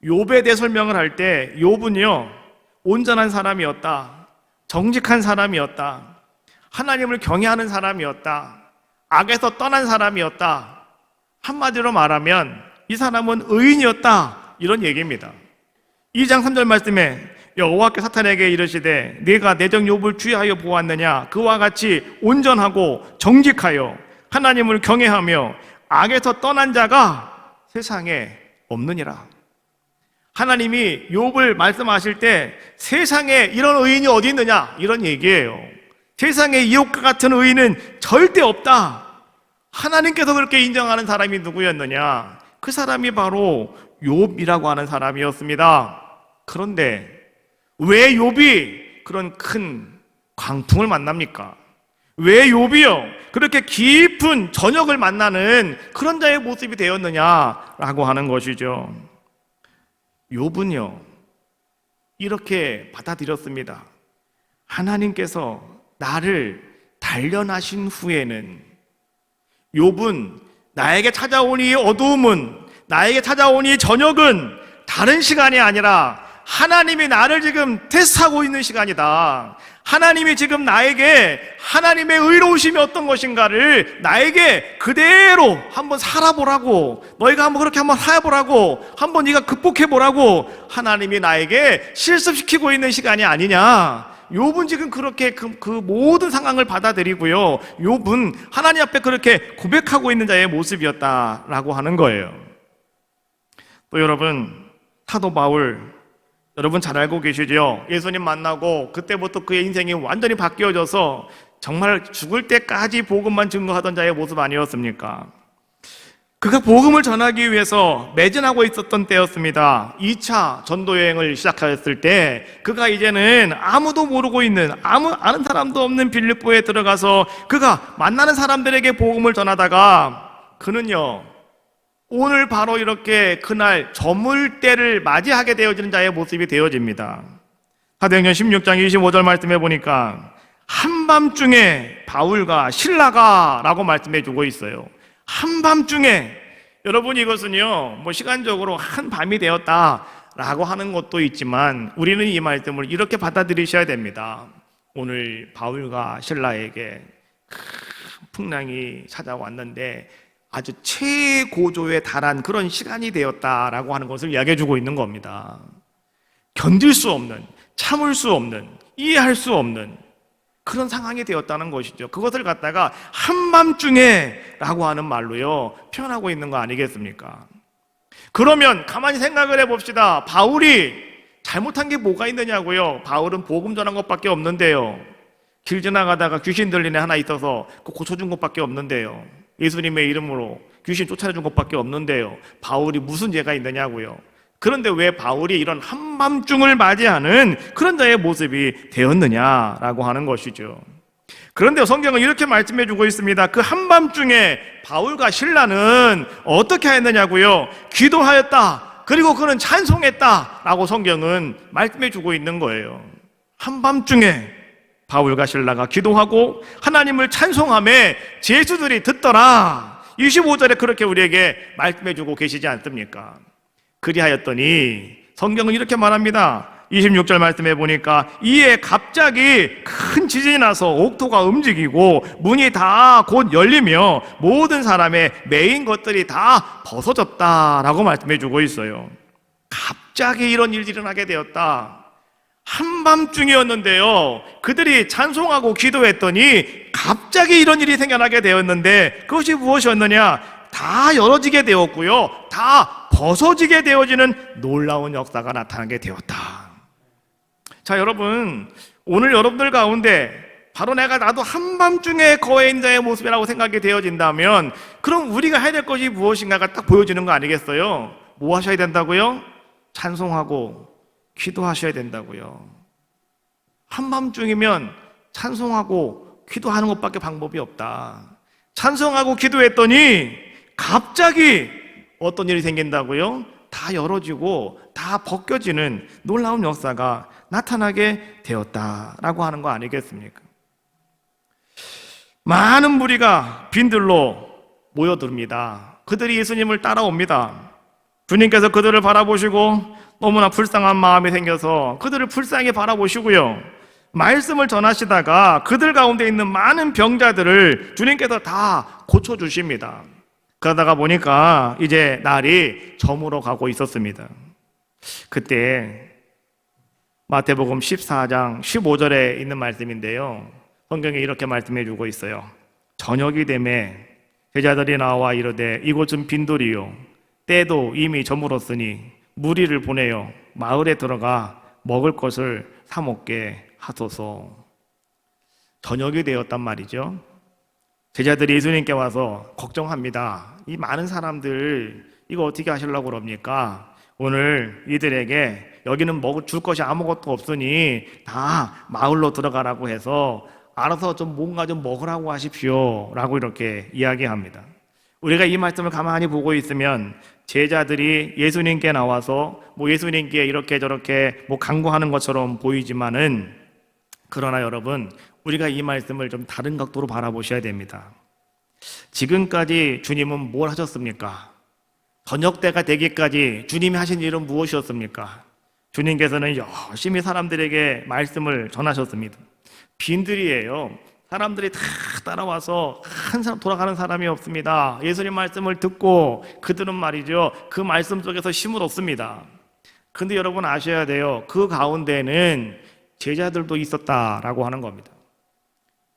욥에 대해 설명을 할 때 욥은요, 온전한 사람이었다, 정직한 사람이었다, 하나님을 경외하는 사람이었다, 악에서 떠난 사람이었다. 한마디로 말하면 이 사람은 의인이었다, 이런 얘기입니다. 2장 3절 말씀에 여호와께 사탄에게 이르시되 네가 내 종 욥을 주의하여 보았느냐? 그와 같이 온전하고 정직하여 하나님을 경외하며 악에서 떠난 자가 세상에 없느니라. 하나님이 욥을 말씀하실 때 세상에 이런 의인이 어디 있느냐, 이런 얘기예요. 세상에 이 욥과 같은 의인은 절대 없다. 하나님께서 그렇게 인정하는 사람이 누구였느냐? 그 사람이 바로 욥이라고 하는 사람이었습니다. 그런데 왜 욥이 그런 큰 광풍을 만납니까? 왜 욥이요 그렇게 깊은 전역을 만나는 그런 자의 모습이 되었느냐라고 하는 것이죠. 욥은요 이렇게 받아들였습니다. 하나님께서 나를 단련하신 후에는, 욥은 나에게 찾아온 이 어두움은, 나에게 찾아온 이 저녁은 다른 시간이 아니라 하나님이 나를 지금 테스트하고 있는 시간이다. 하나님이 지금 나에게 하나님의 의로우심이 어떤 것인가를 나에게 그대로 한번 살아보라고, 너희가 한번 그렇게 한번 살아보라고, 한번 네가 극복해보라고 하나님이 나에게 실습시키고 있는 시간이 아니냐. 욥은 지금 그렇게 그 모든 상황을 받아들이고요, 욥은 하나님 앞에 그렇게 고백하고 있는 자의 모습이었다라고 하는 거예요. 또 여러분, 사도 바울 여러분 잘 알고 계시죠? 예수님 만나고 그때부터 그의 인생이 완전히 바뀌어져서 정말 죽을 때까지 복음만 증거하던 자의 모습 아니었습니까? 그가 복음을 전하기 위해서 매진하고 있었던 때였습니다. 2차 전도여행을 시작하였을 때 그가 이제는 아무도 모르고 있는, 아는 사람도 없는 빌립보에 들어가서 그가 만나는 사람들에게 복음을 전하다가 그는요 오늘 바로 이렇게 그날 저물 때를 맞이하게 되어지는 자의 모습이 되어집니다. 사도행전 16장 25절 말씀해 보니까 한밤중에 바울과 실라가 라고 말씀해 주고 있어요. 한밤중에. 여러분, 이것은요 뭐 시간적으로 한밤이 되었다라고 하는 것도 있지만 우리는 이 말씀을 이렇게 받아들이셔야 됩니다. 오늘 바울과 실라에게 큰 풍랑이 찾아왔는데 아주 최고조에 달한 그런 시간이 되었다라고 하는 것을 이야기해 주고 있는 겁니다. 견딜 수 없는, 참을 수 없는, 이해할 수 없는 그런 상황이 되었다는 것이죠. 그것을 갖다가 한밤중에 라고 하는 말로요 표현하고 있는 거 아니겠습니까? 그러면 가만히 생각을 해봅시다. 바울이 잘못한 게 뭐가 있느냐고요? 바울은 복음 전한 것밖에 없는데요, 길 지나가다가 귀신 들린 애 하나 있어서 그 고쳐준 것밖에 없는데요, 예수님의 이름으로 귀신 쫓아내준 것밖에 없는데요, 바울이 무슨 죄가 있느냐고요. 그런데 왜 바울이 이런 한밤중을 맞이하는 그런 자의 모습이 되었느냐라고 하는 것이죠. 그런데 성경은 이렇게 말씀해 주고 있습니다. 그 한밤중에 바울과 실라는 어떻게 했느냐고요? 기도하였다. 그리고 그는 찬송했다라고 성경은 말씀해 주고 있는 거예요. 한밤중에 바울과 신라가 기도하고 하나님을 찬송하며 제수들이 듣더라. 25절에 그렇게 우리에게 말씀해 주고 계시지 않습니까? 그리하였더니 성경은 이렇게 말합니다. 26절 말씀해 보니까 이에 갑자기 큰 지진이 나서 옥토가 움직이고 문이 다 곧 열리며 모든 사람의 매인 것들이 다 벗어졌다라고 말씀해 주고 있어요. 갑자기 이런 일이 일어나게 되었다. 한밤중이었는데요, 그들이 찬송하고 기도했더니 갑자기 이런 일이 생겨나게 되었는데 그것이 무엇이었느냐? 다 열어지게 되었고요, 다 벗어지게 되어지는 놀라운 역사가 나타나게 되었다. 자, 여러분, 오늘 여러분들 가운데 바로 나도 한밤중에 거해인 자의 모습이라고 생각이 되어진다면 그럼 우리가 해야 될 것이 무엇인가가 딱 보여지는 거 아니겠어요? 뭐 하셔야 된다고요? 찬송하고 기도하셔야 된다고요. 한밤중이면 찬송하고 기도하는 것밖에 방법이 없다. 찬송하고 기도했더니 갑자기 어떤 일이 생긴다고요? 다 열어지고 다 벗겨지는 놀라운 역사가 나타나게 되었다라고 하는 거 아니겠습니까? 많은 무리가 빈들로 모여듭니다. 그들이 예수님을 따라옵니다. 주님께서 그들을 바라보시고 너무나 불쌍한 마음이 생겨서 그들을 불쌍히 바라보시고요, 말씀을 전하시다가 그들 가운데 있는 많은 병자들을 주님께서 다 고쳐주십니다. 그러다가 보니까 이제 날이 저물어 가고 있었습니다. 그때 마태복음 14장 15절에 있는 말씀인데요, 성경에 이렇게 말씀해 주고 있어요. 저녁이 되매 제자들이 나와 이르되 이곳은 빈돌이요 때도 이미 저물었으니 무리를 보내어 마을에 들어가 먹을 것을 사 먹게 하소서. 저녁이 되었단 말이죠. 제자들이 예수님께 와서 걱정합니다. 이 많은 사람들 이거 어떻게 하시려고 그럽니까? 오늘 이들에게 여기는 줄 것이 아무것도 없으니 다 마을로 들어가라고 해서 알아서 좀 뭔가 좀 먹으라고 하십시오 라고 이렇게 이야기합니다. 우리가 이 말씀을 가만히 보고 있으면 제자들이 예수님께 나와서 예수님께 이렇게 저렇게 강구하는 것처럼 보이지만은, 그러나 여러분, 우리가 이 말씀을 좀 다른 각도로 바라보셔야 됩니다. 지금까지 주님은 뭘 하셨습니까? 저녁 때가 되기까지 주님이 하신 일은 무엇이었습니까? 주님께서는 열심히 사람들에게 말씀을 전하셨습니다. 빈들이에요. 사람들이 다 따라와서 한 사람 돌아가는 사람이 없습니다. 예수님 말씀을 듣고 그들은 말이죠, 그 말씀 속에서 힘을 얻습니다. 근데 여러분 아셔야 돼요. 그 가운데는 제자들도 있었다라고 하는 겁니다.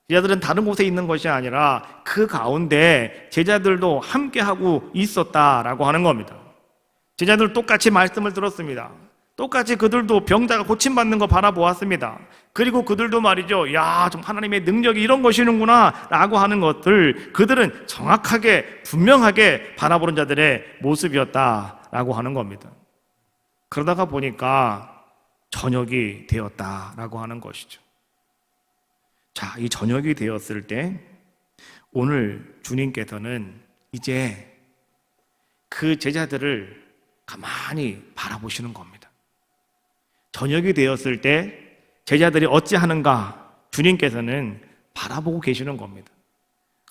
제자들은 다른 곳에 있는 것이 아니라 그 가운데 제자들도 함께하고 있었다라고 하는 겁니다. 제자들 똑같이 말씀을 들었습니다. 똑같이 그들도 병자가 고침받는 거 바라보았습니다. 그리고 그들도 말이죠, 좀 하나님의 능력이 이런 것이는구나 라고 하는 것들, 그들은 정확하게 분명하게 바라보는 자들의 모습이었다라고 하는 겁니다. 그러다가 보니까 저녁이 되었다라고 하는 것이죠. 자, 이 저녁이 되었을 때 오늘 주님께서는 이제 그 제자들을 가만히 바라보시는 겁니다. 저녁이 되었을 때 제자들이 어찌하는가 주님께서는 바라보고 계시는 겁니다.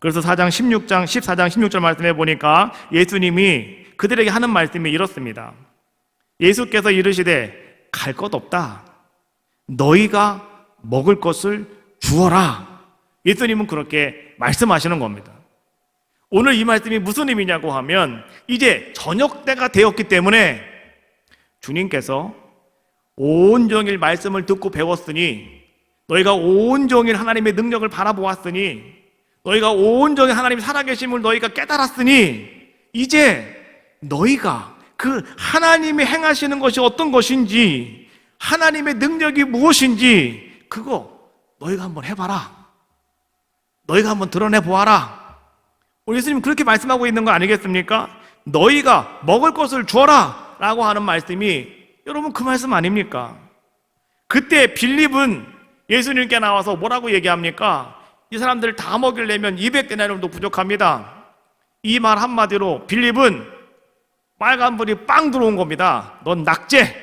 그래서 14장 16절 말씀해 보니까 예수님이 그들에게 하는 말씀이 이렇습니다. 예수께서 이르시되 갈 것 없다. 너희가 먹을 것을 주어라. 예수님은 그렇게 말씀하시는 겁니다. 오늘 이 말씀이 무슨 의미냐고 하면, 이제 저녁 때가 되었기 때문에 주님께서 온종일 말씀을 듣고 배웠으니, 너희가 온종일 하나님의 능력을 바라보았으니, 너희가 온종일 하나님의 살아계심을 너희가 깨달았으니, 이제 너희가 그 하나님이 행하시는 것이 어떤 것인지, 하나님의 능력이 무엇인지 그거 너희가 한번 해봐라. 너희가 한번 드러내보아라. 예수님 그렇게 말씀하고 있는 거 아니겠습니까? 너희가 먹을 것을 주어라 라고 하는 말씀이, 여러분 그 말씀 아닙니까? 그때 빌립은 예수님께 나와서 뭐라고 얘기합니까? 이 사람들 다 먹이려면 200데나리온도 부족합니다. 이 말 한마디로 빌립은 빨간불이 빵 들어온 겁니다. 넌 낙제.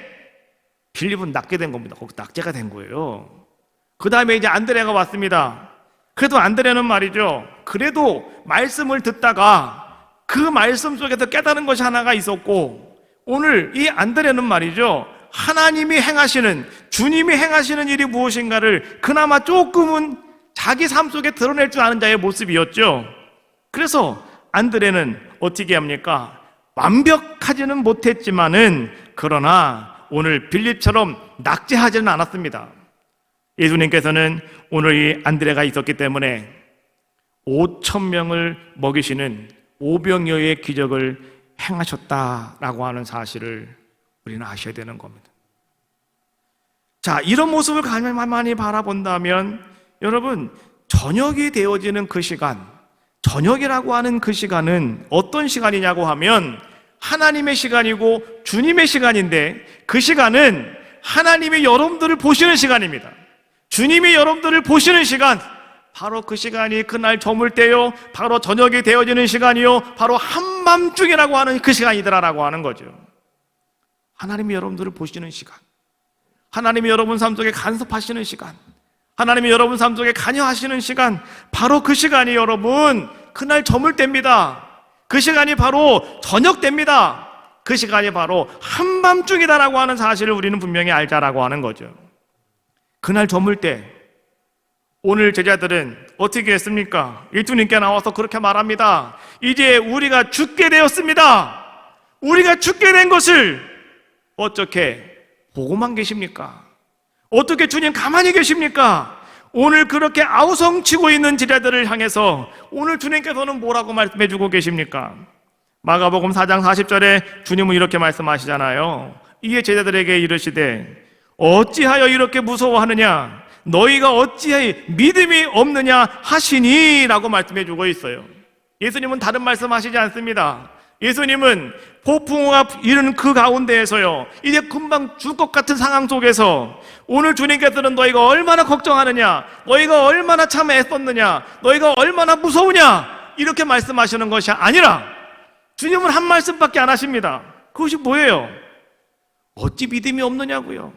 빌립은 낫게 된 겁니다. 거기 낙제가 된 거예요. 그 다음에 이제 안드레가 왔습니다. 그래도 안드레는 말이죠, 그래도 말씀을 듣다가 그 말씀 속에서 깨달은 것이 하나가 있었고, 오늘 이 안드레는 말이죠, 하나님이 행하시는, 주님이 행하시는 일이 무엇인가를 그나마 조금은 자기 삶 속에 드러낼 줄 아는 자의 모습이었죠. 그래서 안드레는 어떻게 합니까? 완벽하지는 못했지만은, 그러나 오늘 빌립처럼 낙제하지는 않았습니다. 예수님께서는 오늘 이 안드레가 있었기 때문에 5,000명을 먹이시는 오병이어의 기적을 행하셨다라고 하는 사실을 우리는 아셔야 되는 겁니다. 자, 이런 모습을 가만히 바라본다면, 여러분, 저녁이 되어지는 그 시간, 저녁이라고 하는 그 시간은 어떤 시간이냐고 하면 하나님의 시간이고 주님의 시간인데, 그 시간은 하나님이 여러분들을 보시는 시간입니다. 주님이 여러분들을 보시는 시간, 바로 그 시간이 그날 저물 때요, 바로 저녁이 되어지는 시간이요, 바로 한밤중이라고 하는 그 시간이더라라고 하는 거죠. 하나님이 여러분들을 보시는 시간, 하나님이 여러분 삶 속에 간섭하시는 시간, 하나님이 여러분 삶 속에 관여하시는 시간, 바로 그 시간이 여러분 그날 저물 때입니다. 그 시간이 바로 저녁 때입니다. 그 시간이 바로 한밤중이다라고 하는 사실을 우리는 분명히 알자라고 하는 거죠. 그날 저물 때 오늘 제자들은 어떻게 했습니까? 예수님께 나와서 그렇게 말합니다. 이제 우리가 죽게 되었습니다. 우리가 죽게 된 것을 어떻게 보고만 계십니까? 어떻게 주님 가만히 계십니까? 오늘 그렇게 아우성치고 있는 제자들을 향해서 오늘 주님께서는 뭐라고 말씀해 주고 계십니까? 마가복음 4장 40절에 주님은 이렇게 말씀하시잖아요. 이에 제자들에게 이르시되 어찌하여 이렇게 무서워하느냐? 너희가 어찌하여 믿음이 없느냐 하시니? 라고 말씀해 주고 있어요. 예수님은 다른 말씀 하시지 않습니다. 예수님은 폭풍우가 이르는 그 가운데에서요, 이제 금방 죽을 것 같은 상황 속에서 오늘 주님께서는 너희가 얼마나 걱정하느냐, 너희가 얼마나 참 애썼느냐, 너희가 얼마나 무서우냐, 이렇게 말씀하시는 것이 아니라 주님은 한 말씀밖에 안 하십니다. 그것이 뭐예요? 어찌 믿음이 없느냐고요.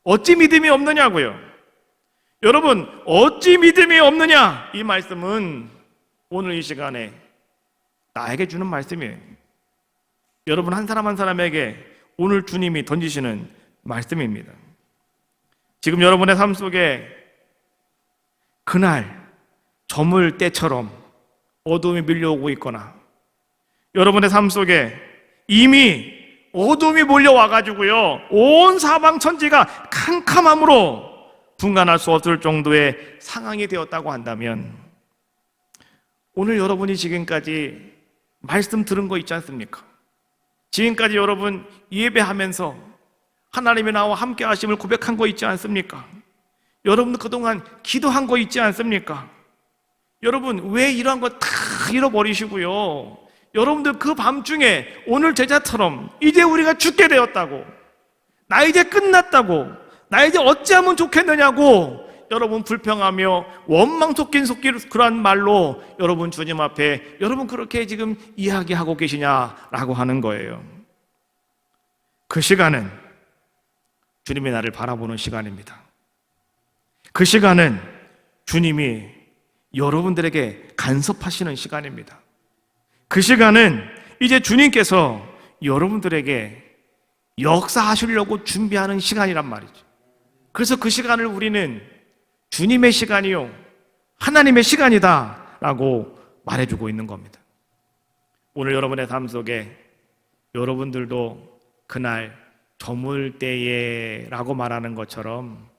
어찌 믿음이 없느냐고요. 여러분, 어찌 믿음이 없느냐, 이 말씀은 오늘 이 시간에 나에게 주는 말씀이에요. 여러분 한 사람 한 사람에게 오늘 주님이 던지시는 말씀입니다. 지금 여러분의 삶 속에 그날 저물 때처럼 어둠이 밀려오고 있거나, 여러분의 삶 속에 이미 어둠이 몰려와가지고요, 온 사방 천지가 캄캄함으로 분간할 수 없을 정도의 상황이 되었다고 한다면, 오늘 여러분이 지금까지 말씀 들은 거 있지 않습니까? 지금까지 여러분 예배하면서 하나님이 나와 함께 하심을 고백한 거 있지 않습니까? 여러분 그동안 기도한 거 있지 않습니까? 여러분 왜 이러한 거 다 잃어버리시고요, 여러분들 그 밤중에 오늘 제자처럼 이제 우리가 죽게 되었다고, 나 이제 끝났다고, 나 이제 어찌하면 좋겠느냐고 여러분 불평하며 원망 섞인 그런 말로 여러분 주님 앞에 여러분 그렇게 지금 이야기하고 계시냐라고 하는 거예요. 그 시간은 주님이 나를 바라보는 시간입니다. 그 시간은 주님이 여러분들에게 간섭하시는 시간입니다. 그 시간은 이제 주님께서 여러분들에게 역사하시려고 준비하는 시간이란 말이죠. 그래서 그 시간을 우리는 주님의 시간이요, 하나님의 시간이다 라고 말해주고 있는 겁니다. 오늘 여러분의 삶 속에 여러분들도 그날 저물 때에 라고 말하는 것처럼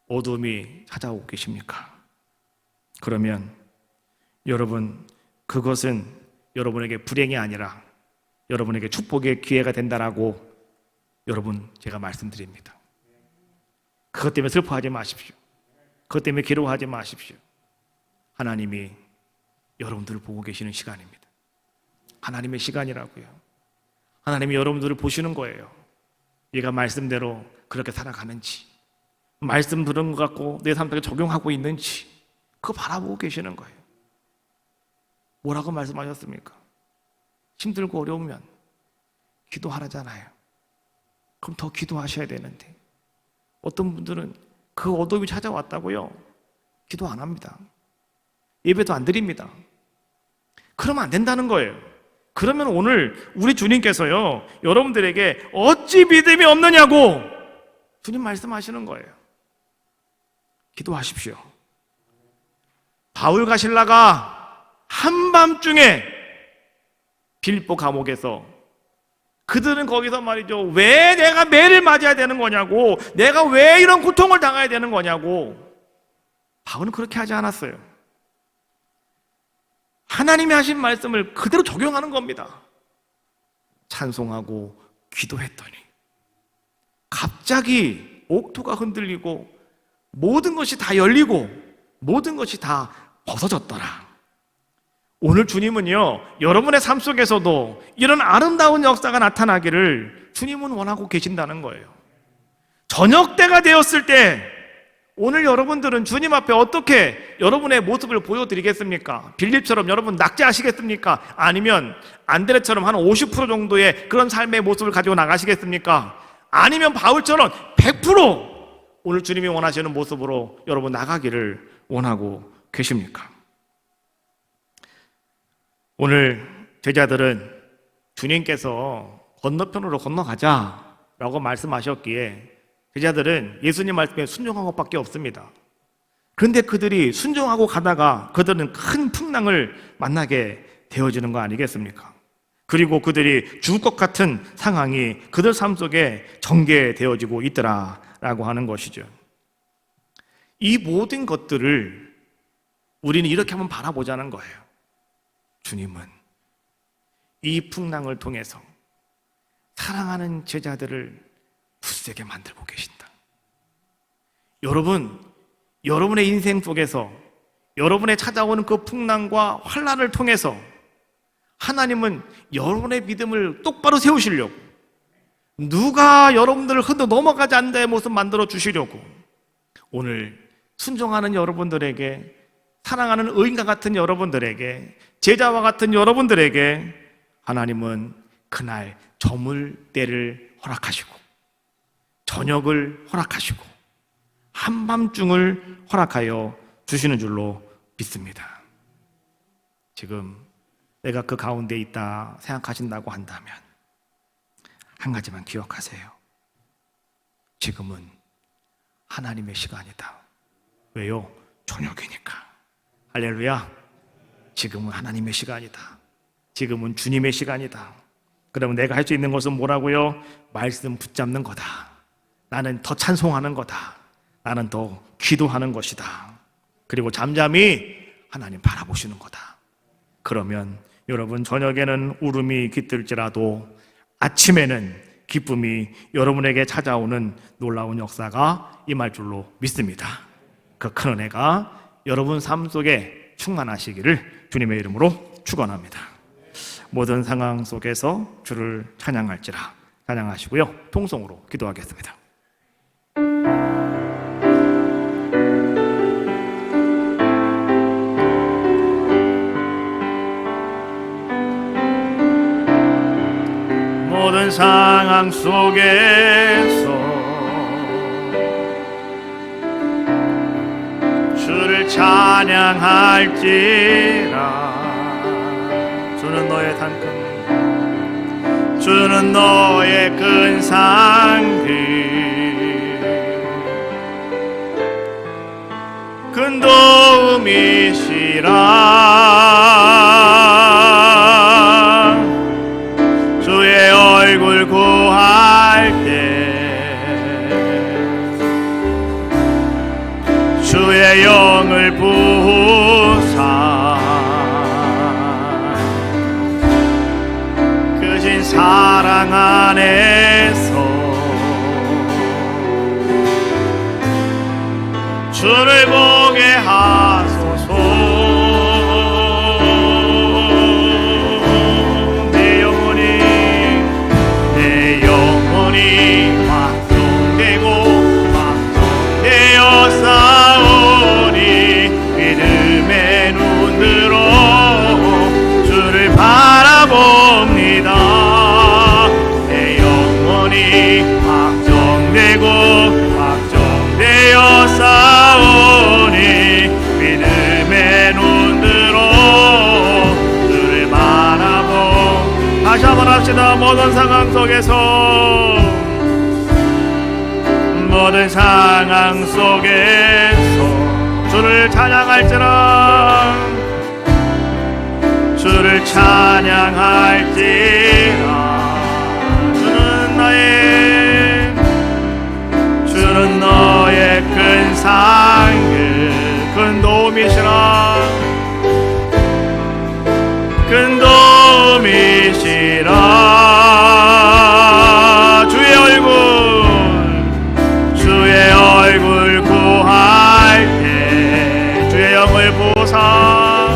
어둠이 찾아오고 계십니까? 그러면 여러분 그것은 여러분에게 불행이 아니라 여러분에게 축복의 기회가 된다라고 여러분 제가 말씀드립니다. 그것 때문에 슬퍼하지 마십시오. 그것 때문에 괴로워하지 마십시오. 하나님이 여러분들을 보고 계시는 시간입니다. 하나님의 시간이라고요. 하나님이 여러분들을 보시는 거예요. 얘가 말씀대로 그렇게 살아가는지, 말씀 들은 것 같고 내 삶 속에 적용하고 있는지, 그거 바라보고 계시는 거예요. 뭐라고 말씀하셨습니까? 힘들고 어려우면 기도하라잖아요. 그럼 더 기도하셔야 되는데, 어떤 분들은 그 어둠이 찾아왔다고요, 기도 안 합니다. 예배도 안 드립니다. 그러면 안 된다는 거예요. 그러면 오늘 우리 주님께서요, 여러분들에게 어찌 믿음이 없느냐고 주님 말씀하시는 거예요. 기도하십시오. 바울 가실라가 한밤중에 빌립보 감옥에서, 그들은 거기서 말이죠, 왜 내가 매를 맞아야 되는 거냐고, 내가 왜 이런 고통을 당해야 되는 거냐고. 바울은 그렇게 하지 않았어요. 하나님이 하신 말씀을 그대로 적용하는 겁니다. 찬송하고 기도했더니 갑자기 옥토가 흔들리고 모든 것이 다 열리고 모든 것이 다 벗어졌더라. 오늘 주님은요, 여러분의 삶 속에서도 이런 아름다운 역사가 나타나기를 주님은 원하고 계신다는 거예요. 저녁 때가 되었을 때 오늘 여러분들은 주님 앞에 어떻게 여러분의 모습을 보여드리겠습니까? 빌립처럼 여러분 낙제하시겠습니까? 아니면 안드레처럼 한 50% 정도의 그런 삶의 모습을 가지고 나가시겠습니까? 아니면 바울처럼 100% 오늘 주님이 원하시는 모습으로 여러분 나가기를 원하고 계십니까? 오늘 제자들은 주님께서 건너편으로 건너가자라고 말씀하셨기에 제자들은 예수님 말씀에 순종한 것밖에 없습니다. 그런데 그들이 순종하고 가다가 그들은 큰 풍랑을 만나게 되어지는 거 아니겠습니까? 그리고 그들이 죽을 것 같은 상황이 그들 삶 속에 전개되어지고 있더라라고 하는 것이죠. 이 모든 것들을 우리는 이렇게 한번 바라보자는 거예요. 주님은 이 풍랑을 통해서 사랑하는 제자들을 굳세게 만들고 계신다. 여러분, 여러분의 인생 속에서 여러분의 찾아오는 그 풍랑과 환난을 통해서 하나님은 여러분의 믿음을 똑바로 세우시려고, 누가 여러분들을 흔들어 넘어가지 않는 자의 모습 만들어 주시려고, 오늘 순종하는 여러분들에게, 사랑하는 의인과 같은 여러분들에게, 제자와 같은 여러분들에게 하나님은 그날 저물 때를 허락하시고, 저녁을 허락하시고, 한밤중을 허락하여 주시는 줄로 믿습니다. 지금 내가 그 가운데 있다 생각하신다고 한다면 한 가지만 기억하세요. 지금은 하나님의 시간이다. 왜요? 저녁이니까. 할렐루야. 지금은 하나님의 시간이다. 지금은 주님의 시간이다. 그러면 내가 할 수 있는 것은 뭐라고요? 말씀 붙잡는 거다. 나는 더 찬송하는 거다. 나는 더 기도하는 것이다. 그리고 잠잠히 하나님 바라보시는 거다. 그러면 여러분, 저녁에는 울음이 깃들지라도 아침에는 기쁨이 여러분에게 찾아오는 놀라운 역사가 임할 줄로 믿습니다. 그 큰 은혜가 여러분 삶 속에 충만하시기를 주님의 이름으로 축원합니다. 모든 상황 속에서 주를 찬양할지라. 찬양하시고요, 통성으로 기도하겠습니다. 모든 상황 속에서 주를 찬양할지라. 주는 너의 단금, 주는 너의 큰 상급, 큰 도움이시라. 주의 얼굴 구할 때 주의 영을 부사 크신 사랑 안에서 주를 보게 하소서. 내 영혼이 확정되고 확정되어 싸우니 믿음의 눈으로 주를 바라봅니다. 내 영혼이 확정되고 확정되어 싸우니 믿음의 눈으로 주를 바라보. 다시 한번 합시다. 모든 상황 속에서, 모든 상황 속에서 주를 찬양할지라. 주를 찬양할지라. 주는 너의 큰 상급, 큰 도움이시라. 큰 도움이시라. 주의 얼굴 구할 때 주의 영을 보사,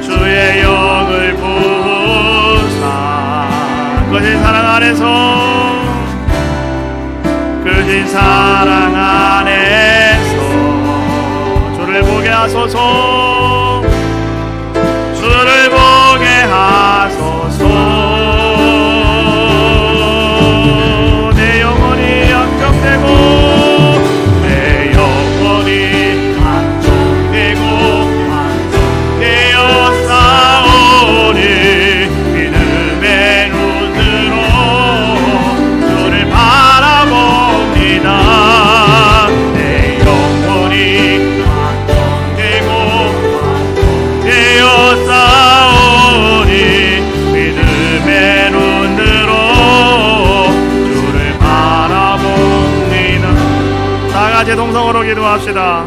주의 영을 보사 크신 사랑 안에서, 크신 사랑 안에서 주를 보게 하소서. 주를 보게 하소서. 내 영혼이 안정되고, 내 영혼이 안정되고 안정되어 싸우니 믿음의 눈으로 주를 바라봅니다. 내 영혼이 안정되고 안정되어 싸우니 믿음의 눈으로 주를 바라봅니다. 다 같이 동성으로 기도합시다.